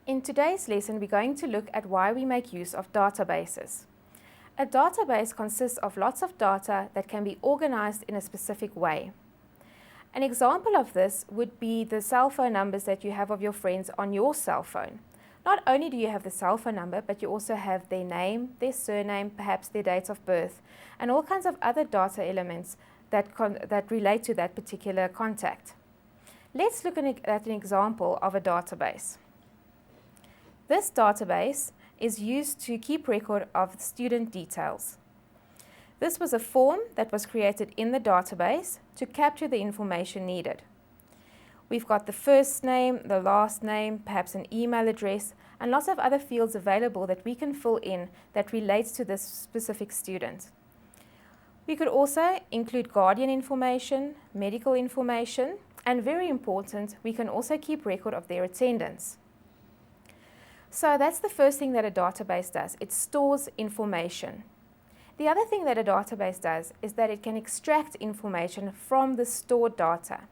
In today's lesson, we're going to look at why we make use of databases. A database consists of lots of data that can be organized in a specific way. An example of this would be the cell phone numbers that you have of your friends on your cell phone. Not only do you have the cell phone number, but you also have their name, their surname, perhaps their date of birth, and all kinds of other data elements that relate to that particular contact. Let's look at an example of a database. This database is used to keep record of student details. This was a form that was created in the database to capture the information needed. We've got the first name, the last name, perhaps an email address, and lots of other fields available that we can fill in that relates to this specific student. We could also include guardian information, medical information, and very important, we can also keep record of their attendance. So that's the first thing that a database does. It stores information. The other thing that a database does is that it can extract information from the stored data.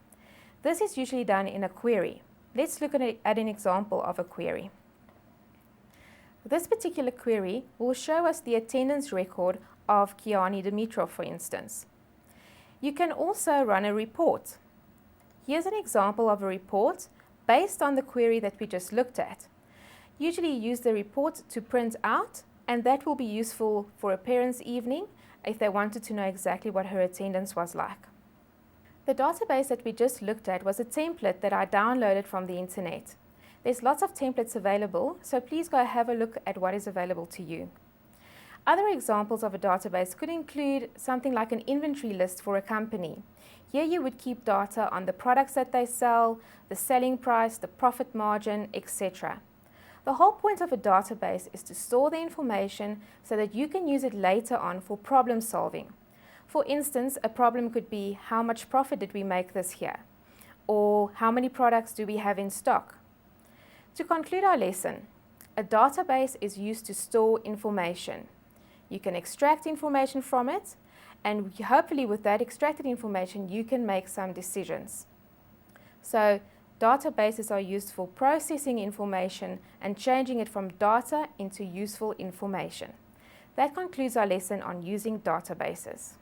This is usually done in a query. Let's look at an example of a query. This particular query will show us the attendance record of Kiani Dimitrov, for instance. You can also run a report. Here's an example of a report based on the query that we just looked at. Usually use the report to print out, and that will be useful for a parent's evening if they wanted to know exactly what her attendance was like. The database that we just looked at was a template that I downloaded from the internet. There's lots of templates available, so please go have a look at what is available to you. Other examples of a database could include something like an inventory list for a company. Here you would keep data on the products that they sell, the selling price, the profit margin, etc. The whole point of a database is to store the information so that you can use it later on for problem solving. For instance, a problem could be how much profit did we make this year? Or how many products do we have in stock? To conclude our lesson, a database is used to store information. You can extract information from it, and hopefully with that extracted information you can make some decisions. So, databases are used for processing information and changing it from data into useful information. That concludes our lesson on using databases.